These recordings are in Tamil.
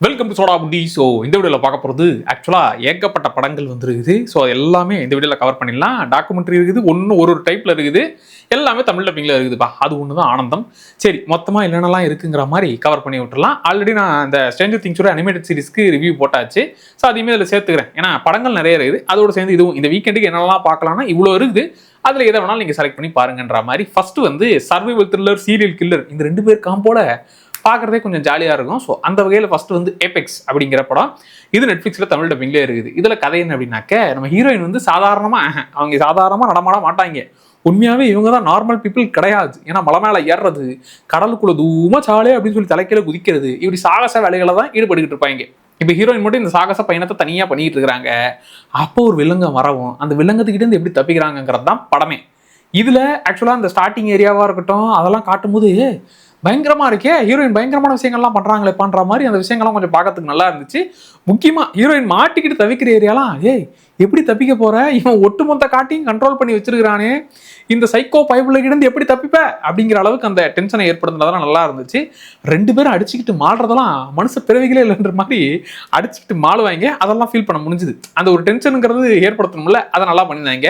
Welcome to soda Buti. So இந்த வீடியோவில் பார்க்க போகிறது ஆக்சுவலாக ஏகப்பட்ட படங்கள் வந்துருக்குது. ஸோ எல்லாமே இந்த வீடியோவில் கவர் பண்ணிடலாம். டாக்குமெண்ட்ரி இருக்குது, ஒரு டைப்பில் இருக்குது, எல்லாமே தமிழ் டப்பிங்கில் இருக்குதுப்பா. அது ஒன்று தான் ஆனந்தம். சரி, மொத்தமாக என்னென்னலாம் இருக்குங்கிற மாதிரி கவர் பண்ணி விட்டுறலாம். ஆல்ரெடி நான் இந்த ஸ்ட்ரேஞ்சர் திங்ஸோட அனிமேட்டட் சீரிஸ்க்கு ரிவ்யூ போட்டாச்சு. ஸோ அதையுமே இதில் சேர்த்துக்கிறேன். ஏன்னா படங்கள் நிறைய இருக்குது, அதோட சேர்ந்து இதுவும் இந்த வீக்கெண்டுக்கு என்னெல்லாம் பார்க்கலாம்னா இவ்வளோ இருக்குது. அதில் எதை வேணாலும் நீங்கள் செலக்ட் பண்ணி பாருங்கன்ற மாதிரி. ஃபர்ஸ்ட் வந்து சர்வைவல் த்ரில்லர், சீரியல் கில்லர், இந்த ரெண்டு பேர் காம்போட பார்க்குறதே கொஞ்சம் ஜாலியாக இருக்கும். ஸோ அந்த வகையில் ஃபர்ஸ்ட் வந்து ஏபெக்ஸ் அப்படிங்கிற படம். இது நெட்ஃப்ளிக்ஸில் தமிழ் டப்பிங்லேயே இருக்குது. இதில் கதை என்ன அப்படின்னாக்க, நம்ம ஹீரோயின் வந்து அவங்க சாதாரணமாக நடமாட மாட்டாங்க. உண்மையாகவே இவங்க தான் நார்மல் பீப்புள் கிடையாது. ஏன்னா மலை மேலே ஏறுறது, கடலுக்குள்ள தூமா சாலே அப்படின்னு சொல்லி தலைக்கையில குதிக்கிறது, இப்படி சாகச வேலைகளை தான் ஈடுபட்டுக்கிட்டு இருப்பாங்க. இப்போ ஹீரோயின் மட்டும் இந்த சாகச பயணத்தை தனியாக பண்ணிட்டு இருக்கிறாங்க. அப்போ ஒரு வில்லங்கம் வரவும் அந்த வில்லங்கத்துக்கிட்ட இருந்து எப்படி தப்பிக்கிறாங்கிறது தான் படமே. இதில் ஆக்சுவலாக இந்த ஸ்டார்டிங் ஏரியாவாக இருக்கட்டும், அதெல்லாம் காட்டும்போது பயங்கரமா இருக்கே, ஹீரோயின் பயங்கரமான விஷயங்கள்லாம் பண்றாங்களே பண்ற மாதிரி அந்த விஷயங்கள்லாம் கொஞ்சம் பார்க்கறதுக்கு நல்லா இருந்துச்சு. முக்கியமா ஹீரோயின் மாட்டிக்கிட்டு தவிக்கிற ஏரியாலாம், எப்படி தப்பிக்க போற, இவன் ஒட்டுமொத்த காட்டியும் கண்ட்ரோல் பண்ணி வச்சிருக்கானே, இந்த சைக்கோ பைபிள் கிட்ட எப்படி தப்பிப்ப அப்படிங்கிற அளவுக்கு அந்த டென்ஷனை ஏற்படுத்துனதெல்லாம் நல்லா இருந்துச்சு. ரெண்டு பேரும் அடிச்சுக்கிட்டு மாடுறதெல்லாம் மனுஷ பிறவிகளே இல்லைன்ற மாதிரி அடிச்சுக்கிட்டு மாளுவாங்க. அதெல்லாம் ஃபீல் பண்ண முடிஞ்சுது. அந்த ஒரு டென்ஷனுங்கிறது ஏற்படுத்தணும்ல, அதை நல்லா பண்ணியிருந்தாங்க.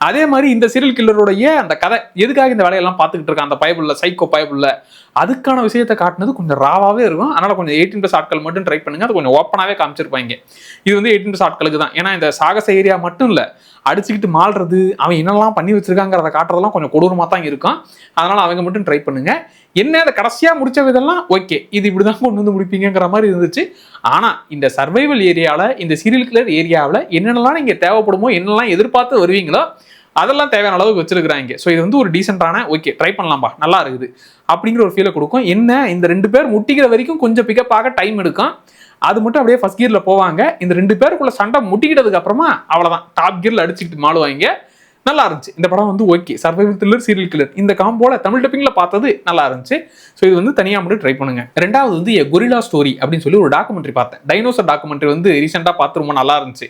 அதே மாதிரி இந்த சீரியல் கில்லருடைய அந்த கதை, எதுக்காக இந்த வேலையெல்லாம் பார்த்துக்கிட்டு இருக்கான் அந்த பைபிள்ல, சைக்கோ பைபிள்ல, அதுக்கான விஷயத்தை காட்டினது கொஞ்சம் ராவாவே இருக்கும். அதனால கொஞ்சம் 18+ ஆட்கள் மட்டும் ட்ரை பண்ணுங்க. அது கொஞ்சம் ஓப்பனாவே காமிச்சிருப்பாங்க. இது வந்து 18+ ஆட்களுக்கு தான். ஏன்னா இந்த சாகச ஏரியா மட்டும் இல்ல, அடிச்சுக்கிட்டு மாள்றது, அவன் என்னெல்லாம் பண்ணி வச்சிருக்காங்கிறத காட்டுறதெல்லாம் கொஞ்சம் கொடூரமா தான் இருக்கும். அதனால அவங்க மட்டும் ட்ரை பண்ணுங்க. என்ன அதை கடைசியா முடிச்ச விதெல்லாம் ஓகே, இது இப்படிதான் கொண்டு வந்து முடிப்பீங்கிற மாதிரி இருந்துச்சு. ஆனா இந்த சர்வைவல் ஏரியாவில், இந்த சீரியல் கில்லர் ஏரியாவில் என்னென்னலாம் நீங்க தேவைப்படுமோ, என்னெல்லாம் எதிர்பார்த்து வருவீங்களோ அதெல்லாம் தேவையான அளவுக்கு வச்சிருக்கிறாங்க. ஸோ இது வந்து ஒரு டீசென்டான ஓகே ட்ரை பண்ணலாம்பா, நல்லா இருக்குது அப்படிங்கிற ஒரு ஃபீலை கொடுக்கும். என்ன, இந்த ரெண்டு பேர் முட்டிக்கிற வரைக்கும் கொஞ்சம் பிக்கப் ஆக டைம் எடுக்கும். அது மட்டும் அப்படியே ஃபர்ஸ்ட் கியர்ல போவாங்க. இந்த ரெண்டு பேருக்குள்ள சண்டை முட்டிக்கிட்டதுக்கு அப்புறமா அவ்வளவுதான், டாப் கியர்ல அடிச்சுக்கிட்டு மாளுவாங்க. நல்லா இருந்துச்சு இந்த படம் வந்து. Okay, survival thriller, serial killer இந்த காம்போல தமிழ் டப்பிங்ல பார்த்தது நல்லா இருந்துச்சு. ஸோ இது வந்து தனியாக மட்டும் ட்ரை பண்ணுங்க. ரெண்டாவது வந்து கொரில்லா ஸ்டோரி அப்படின்னு சொல்லி ஒரு டாக்குமெண்ட்ரி பார்த்தேன். டைனோசர் டாக்குமெண்ட்ரி வந்து ரீசெண்டாக பார்த்து ரொம்ப நல்லா இருந்துச்சு.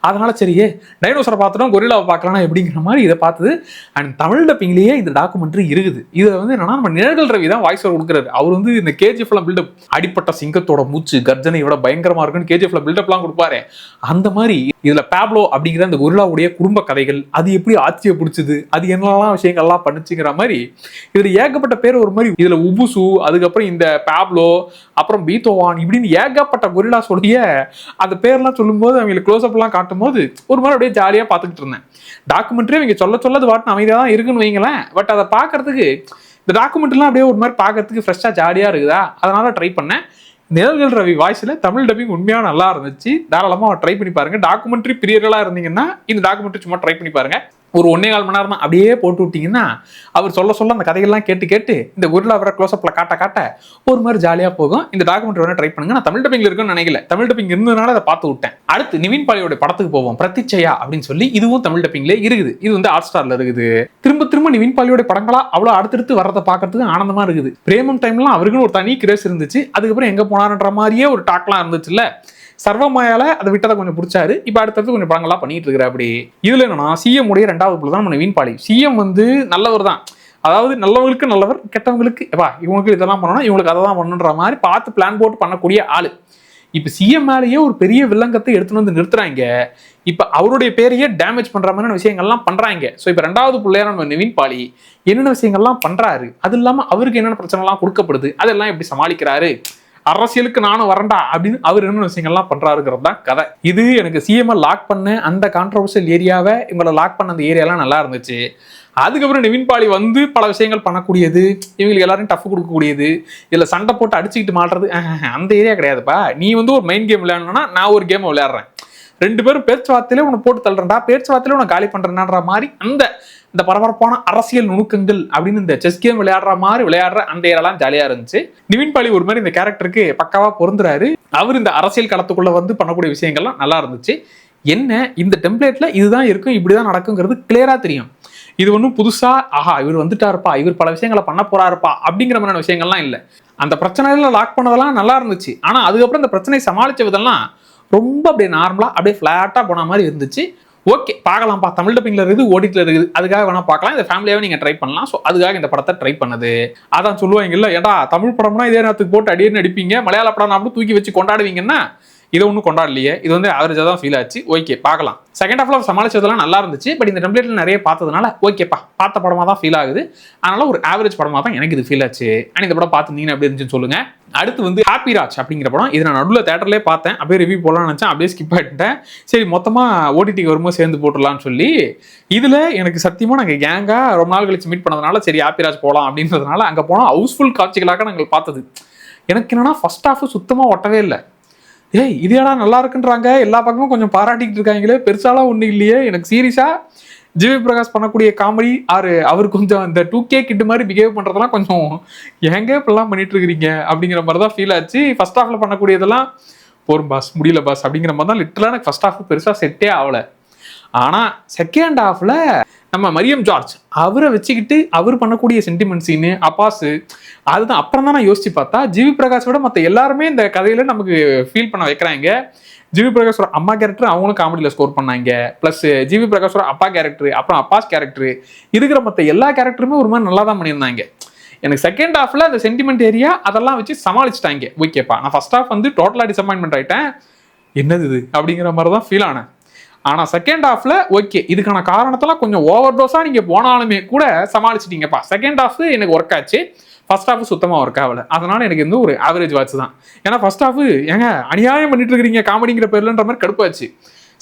அதனால சரியே டைனோசரை பார்த்துட்டோம், கொரில்லாவை பார்க்கலாம் எப்படிங்கிற மாதிரி இதை பார்த்தது. அண்ட் தமிழ் டப்பிங்லேயே இந்த டாக்குமெண்ட்ரி இருக்குது. இதில் வந்து என்னன்னா, நம்ம நிழல்கள் ரவி தான் வாய்ஸ் ஓவர் கொடுக்குறாரு. அவர் வந்து இந்த கேஜிஎஃப்லாம் பில்டப், அடிப்பட்ட சிங்கத்தோட மூச்சு கர்ஜனை விட பயங்கரமா இருக்குன்னு கேஜிஎஃப்ல பில்டப்லாம் கொடுப்பாரு. அந்த மாதிரி இதுல பேப்லோ அப்படிங்கிற அந்த கொரில்லாவுடைய குடும்ப கதைகள், அது எப்படி ஆட்சியை பிடிச்சது, அது என்னெல்லாம் விஷயங்கள்லாம் பண்ணுச்சுங்கிற மாதிரி இதுல ஏகப்பட்ட பேர் ஒரு மாதிரி. இதுல உபுசு, அதுக்கப்புறம் இந்த பேப்லோ, அப்புறம் பீத்தோவான், இப்படின்னு ஏகப்பட்ட கொரில்லாஸோடைய அந்த பேர்லாம் சொல்லும்போது, அவங்களுக்கு க்ளோஸ் அப் எல்லாம் காட்டும் போது ஒரு மாதிரி அப்படியே ஜாலியா பார்த்துக்கிட்டு இருந்தேன். டாக்குமெண்ட்ரி அவங்க சொல்லது வாட்டின அமைதியா தான் இருக்குன்னு வைங்களேன். பட் அதை பார்க்கறதுக்கு இந்த டாக்குமெண்ட்ரிலாம் அப்படியே ஒரு மாதிரி பார்க்கறதுக்கு ஃப்ரெஷ்ஷா ஜாலியா இருக்குதா, அதனால ட்ரை பண்ணேன். நிழல்கள் ரவி வாய்ஸ்ல தமிழ் டப்பிங் உண்மையாக நல்லா இருந்துச்சு. தாராளமாக ட்ரை பண்ணி பாருங்க. டாக்குமெண்ட்ரி பிரியர்களா இருந்தீங்கன்னா இந்த டாக்குமெண்ட்ரி சும்மா ட்ரை பண்ணி பாருங்க. ஒரு 1.25 மணி நேரம் தான் அப்படியே போட்டு விட்டீங்கன்னா, அவர் சொல்ல அந்த கதைகள்லாம் கேட்டு இந்த கொரில்லா வர க்ளோஸ்அப்ல காட்ட ஒரு மாதிரி ஜாலியாக போகும். இந்த டாக்குமெண்ட்ரி வேணா ட்ரை பண்ணுங்க. நான் தமிழ் டப்பிங்ல இருக்குன்னு நினைக்கல, தமிழ் டப்பிங் இருந்ததுனால அதை பார்த்து விட்டேன். அடுத்து நிவின் பாலியோட படத்துக்கு போவோம், பிரதிச்சயா அப்படின்னு சொல்லி. இதுவும் தமிழ் டப்பிங்ல இருக்குது. இது வந்து ஹாட் ஸ்டார்ல இருக்குது. திரும்ப நிவின் பாலியோட படங்களா அவ்வளோ அடுத்தடுத்து வரதை பார்க்கறதுக்கு ஆனந்தமா இருக்குது. பிரேமம் டைம்லாம் அவருக்குன்னு ஒரு தனி கிரேஸ் இருந்துச்சு. அதுக்கப்புறம் எங்க போனாருன்ற மாதிரியே ஒரு டாக்லாம் இருந்துச்சுல்ல. சர்வமாயால அதை விட்டதை கொஞ்சம் பிடிச்சாரு. இப்ப அடுத்தடுத்து கொஞ்சம் படங்கள்லாம் பண்ணிட்டு இருக்கிற. அப்படி இதுல என்னன்னா, சிஎம் உடைய 2வது புள்ள தான் நம்ம நிவின் பாலி. சிஎம் வந்து நல்லவர் தான், அதாவது நல்லவங்களுக்கு நல்லவர், கெட்டவங்களுக்கு இவங்களுக்கு இதெல்லாம் பண்ணணும், இவங்களுக்கு அதை தான் பண்ணணுன்ற மாதிரி பார்த்து பிளான் போட்டு பண்ணக்கூடிய ஆளு. இப்ப சிஎம் மேலேயே ஒரு பெரிய வில்லங்கத்தை எடுத்துட்டு வந்து நிறுத்துறாங்க. இப்ப அவருடைய பேரையே டேமேஜ் பண்ற மாதிரியான விஷயங்கள்லாம் பண்றாங்க. ஸோ இப்ப 2வது பிள்ளையான நம்ம நிவின் பாலி என்னென்ன விஷயங்கள்லாம் பண்றாரு, அது இல்லாம அவருக்கு என்னென்ன பிரச்சனை எல்லாம் கொடுக்கப்படுது, அதெல்லாம் எப்படி சமாளிக்கிறாரு, அரசியலுக்கு நானும் வரண்டா அப்படின்னு அவர் என்ன விஷயங்கள்லாம் பண்றாருங்கிறது தான் கதை. இது எனக்கு சிஎம் லாக் பண்ண அந்த கான்ட்ரவர்சியல் ஏரியாவை, இவங்களை லாக் பண்ண அந்த ஏரியாலாம் நல்லா இருந்துச்சு. அதுக்கப்புறம் நிவின் பாலி வந்து பல விஷயங்கள் பண்ணக்கூடியது, இவங்களுக்கு எல்லாரும் டஃப் கொடுக்கக்கூடியது, இதுல சண்டை போட்டு அடிச்சுக்கிட்டு மாட்டுறது, அந்த ஏரியா கிடையாதுப்பா. நீ வந்து ஒரு மெயின் கேம் விளையாடணும்னா நான் ஒரு கேம் விளையாடுறேன், ரெண்டு பேரும் பேச்சுவார்த்தையிலே உன்னை போட்டு தள்ளுறேன்டா, பேச்சுவார்த்தையிலே உன்னை காலி பண்றேன்ற மாதிரி இந்த பரபரப்பான அரசியல் நுணுக்கங்கள் அப்படின்னு இந்த செஸ் கேம் விளையாடுற மாதிரி விளையாடுற அந்த ஏரெல்லாம் ஜாலியா இருந்துச்சு. நிவின் பாலி ஒரு மாதிரி இந்த கேரக்டருக்கு பக்காவா பொருந்துறாரு. அவர் இந்த அரசியல் களத்துக்குள்ள வந்து பண்ணக்கூடிய விஷயங்கள்லாம் நல்லா இருந்துச்சு. என்ன, இந்த டெம்ப்ளேட்ல இதுதான் இருக்கும், இப்படிதான் நடக்குங்கிறது கிளியரா தெரியும். இது ஒன்றும் புதுசா இவர் வந்துட்டாருப்பா, இவர் பல விஷயங்களை பண்ண போறாருப்பா அப்படிங்கிற மாதிரியான விஷயங்கள்லாம் இல்லை. அந்த பிரச்சனையில லாக் பண்ணதெல்லாம் நல்லா இருந்துச்சு. ஆனா அதுக்கப்புறம் இந்த பிரச்சனையை சமாளிச்ச விதெல்லாம் ரொம்ப அப்படியே நார்மலா அப்படியே ஃபிளாட்டா போன மாதிரி இருந்துச்சு. ஓகே பார்க்கலாம்ப்பா, தமிழ் டப்பிங்ல இருக்குது, ஓடிடில இருக்குது, அதுக்காக வேணா பார்க்கலாம். இந்த ஃபேமிலியாவே நீங்க ட்ரை பண்ணலாம். ஸோ அதுக்காக இந்த படத்தை ட்ரை பண்ணது. அதான் சொல்லுவாங்கல்ல, ஏடா தமிழ் படம்னா இதே நேரத்துக்கு போட்டு அடியேன்னு அடிப்பீங்க, மலையாள படம் அப்படி தூக்கி வச்சு கொண்டாடுவீங்கன்னா இதை ஒன்றும் கொண்டாடலையே. இது வந்து ஆவரேஜா தான் ஃபீல் ஆச்சு. ஓகே பார்க்கலாம். செகண்ட் ஹாஃப்ல சமாளிச்சதெல்லாம் நல்லா இருந்துச்சு. பட் இந்த டெம்ப்ளேட்ல நிறைய பார்த்ததுனால ஓகேப்பா பார்த்த படமா தான் ஃபீல் ஆகுது. அதனால ஒரு ஆவரேஜ் படமா தான் எனக்கு இது ஃபீல் ஆச்சு. அண்ட் இந்த படம் பார்த்துருந்தீங்கன்னா எப்படி இருந்துச்சுன்னு சொல்லுங்க. அடுத்து வந்து ஹாப்பி ராஜ் அப்படிங்கிற படம். இதை நான் நடுவில் தேட்டர்லேயே பார்த்தேன். அப்படியே ரிவ்யூ போடலாம்னு நினச்சேன், அப்படியே ஸ்கிப் ஆகிட்டேன். சரி மொத்தமாக ஓடிடிக்கு வரும்போது சேர்ந்து போட்டுடலாம்னு சொல்லி இதில் எனக்கு சத்தியமாக நாங்கள் கேங்காக ரொம்ப நாள் கழிச்சு மீட் பண்ணதுனால சரி ஹாப்பி ராஜ் போகலாம் அப்படின்றதுனால அங்கே போனால் ஹவுஸ்ஃபுல் காட்சிகளாக நாங்கள் பார்த்தது. எனக்கு என்னன்னா ஃபர்ஸ்ட் ஹாஃப் சுத்தமாக ஒட்டவே இல்லை. ஏய் இது ஏடா நல்லா இருக்குன்றாங்க, எல்லா பக்கமும் கொஞ்சம் பாராட்டிக்கிட்டு இருக்காங்களே, பெருசாலாம் ஒன்றும் இல்லையே. எனக்கு சீரியஸாக ஜிவி பிரகாஷ் பண்ணக்கூடிய காமெடி அவர் கொஞ்சம் அந்த 2K கிட் மாதிரி பிஹேவ் பண்ணுறதெல்லாம் கொஞ்சம் ஏங்க இப்படிலாம் பண்ணிட்டு இருக்கிறீங்க அப்படிங்கிற மாதிரி தான் ஃபீல் ஆச்சு. ஃபர்ஸ்ட் ஹாஃப்ல பண்ணக்கூடியதெல்லாம் போரும் பாஸ், முடியல பாஸ் அப்படிங்கிற மாதிரி தான் லிட்டரலாக எனக்கு ஃபர்ஸ்ட் ஹாஃப் பெருசாக செட்டே ஆகலை. ஆனால் செகண்ட் ஹாஃப்ல நம்ம மரியம் ஜார்ஜ் அவரை வச்சுக்கிட்டு அவர் பண்ணக்கூடிய சென்டிமெண்ட் சீனு அப்பாஸு அதுதான் அப்புறம் தான் நான் யோசிச்சு பார்த்தா ஜிவி பிரகாஷோட மற்ற எல்லாருமே இந்த கதையில நமக்கு ஃபீல் பண்ண வைக்கிறாங்க. ஜிவி பிரகாஷோட அம்மா கேரக்டர் அவங்களும் காமெடியில் ஸ்கோர் பண்ணாங்க. ப்ளஸ் ஜிவி பிரகாஷோட அப்பா கேரக்டர் அப்புறம் அப்பாஸ் கேரக்டர் இருக்கிற மற்ற எல்லா கேரக்டருமே ஒரு மாதிரி நல்லா தான் பண்ணியிருந்தாங்க. எனக்கு செகண்ட் ஹாஃப்ல அந்த சென்டிமெண்ட் ஏரியா அதெல்லாம் வச்சு சமாளிச்சிட்டாங்க. ஓகேப்பா நான் ஃபர்ஸ்ட் ஹாஃப் வந்து டோட்டலாக டிசப்பாயின்மெண்ட் ஆகிட்டேன், என்னது இது அப்படிங்கிற மாதிரி தான் ஃபீல் ஆனேன். ஆனால் செகண்ட் ஹாஃப்ல ஓகே இதுக்கான காரணத்தெல்லாம் கொஞ்சம் ஓவர் டோஸாக நீங்கள் போனாலுமே கூட சமாளிச்சிட்டீங்கப்பா. செகண்ட் ஹாஃப் எனக்கு ஒர்க் ஆச்சு, ஃபர்ஸ்ட் ஹாஃப் சுத்தமாக ஒர்க் ஆகலை. அதனால எனக்கு வந்து ஒரு ஆவரேஜ் வாட்ச் தான். ஏன்னா ஃபர்ஸ்ட் ஹாஃப் ஏங்க அநியாயம் பண்ணிட்டு இருக்கிறீங்க காமெடிங்கிற பேர்லன்ற மாதிரி கடுப்பாச்சு.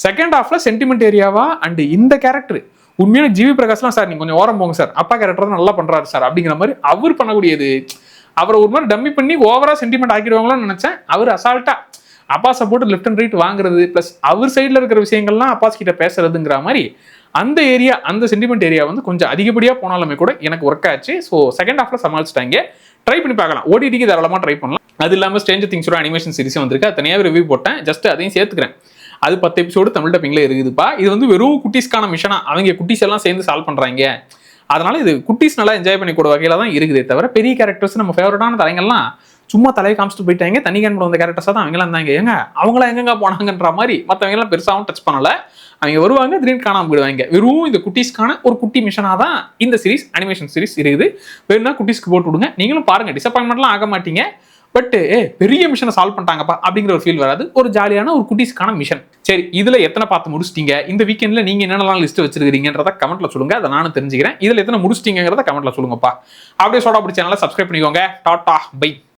செகண்ட் ஹாஃப்ல சென்டிமெண்ட் ஏரியாவா அண்ட் இந்த கேரக்டர் உண்மையான ஜிவி பிரகாஷ்லாம் சார் நீங்கள் கொஞ்சம் ஓரம் போங்க சார், அப்பா கேரக்டர் நல்லா பண்ணுறாரு சார் அப்படிங்கிற மாதிரி அவர் பண்ணக்கூடியது. அவரை ஒரு மாதிரி டம்மி பண்ணி ஓவரா சென்டிமெண்ட் ஆக்கிடுவாங்களான்னு நினைச்சேன். அவர் அசால்ட்டா அப்பாஸை போட்டு லெஃப்ட் அண்ட் ரைட் வாங்குறது ப்ளஸ் அவர் சைடில் இருக்கிற விஷயங்கள்லாம் அப்பாஸ் கிட்ட பேசுறதுங்கிற மாதிரி அந்த ஏரியா அந்த சென்டிமெண்ட் ஏரியா வந்து கொஞ்சம் அதிகப்படியாக போனாலுமே கூட எனக்கு ஒர்க் ஆச்சு. ஸோ செகண்ட் ஹாஃப்ல சமாளிச்சிட்டாங்க. ட்ரை பண்ணி பார்க்கலாம், ஓடிடிக்கு தாராளமாக ட்ரை பண்ணலாம். அது இல்லாமல் ஸ்ட்ரேஞ்சர் திங்ஸோட அனிமேஷன் சீரிஸ் வந்திருக்கு, அது தனியாக ரிவ்யூ போட்டேன், ஜஸ்ட் அதையும் சேர்த்துக்கிறேன். அது 10 எபிசோடு தமிழ் டப்பிங்ல இருக்குதுப்பா. இது வந்து வெறும் குட்டீஸ்க்கான மிஷனா அவங்க குட்டீஸ் எல்லாம் சேர்ந்து சால்வ் பண்றாங்க. அதனால இது குட்டீஸ் நல்லா என்ஜாய் பண்ணி கூட வகையில தான் இருக்குதே தவிர பெரிய கேரக்டர்ஸ் நம்ம ஃபேவரட்டான தலைங்கள்லாம் சும்மா தலையை காமிச்சிட்டு போயிட்டாங்க. தனி கேன் வந்த கேரக்டர்ஸாக தான் அவங்களாம் இருந்தாங்க. ஏங்க அவங்களாம் எங்கெங்க போனாங்கன்ற மாதிரி மற்றவங்க எல்லாம் பெருசாகவும் டச் பண்ணல. அவங்க வருவாங்க திடீர்னு காணாமல் போயிடுவாங்க. வெறும் இந்த குட்டீஸ்க்கான ஒரு குட்டி மிஷனாக தான் இந்த சீரிஸ் அனிமேஷன் சீரிஸ் இருக்குது. வேணும்னா குட்டீஸ்க்கு போட்டு விடுங்க, நீங்களும் பாருங்க, டிசப்பாயின்மெண்ட்லாம் ஆக மாட்டீங்க. பட் பெரிய மிஷனை சால்வ் பண்ணிட்டாங்கப்பா அப்படிங்கிற ஒரு ஃபீல் வராது. ஒரு ஜாலியான ஒரு குட்டீஸ்க்கான மிஷன். சரி இதுல எத்தனை பார்த்து முடிச்சிட்டீங்க, இந்த வீக்கெண்ட்ல நீங்க என்னென்னலாம் லிஸ்ட் வச்சிருக்கீங்கன்றத கமெண்ட்ல சொல்லுங்க, அதை நானும் தெரிஞ்சுக்கிறேன். இதுல எத்தனை முடிச்சிட்டீங்கிறத கமெண்ட்ல சொல்லுங்கப்பா. அப்படியே சோடா பிடிச்ச சேனலை சப்ஸ்கிரைப் பண்ணிக்கோங்க. Tata bye.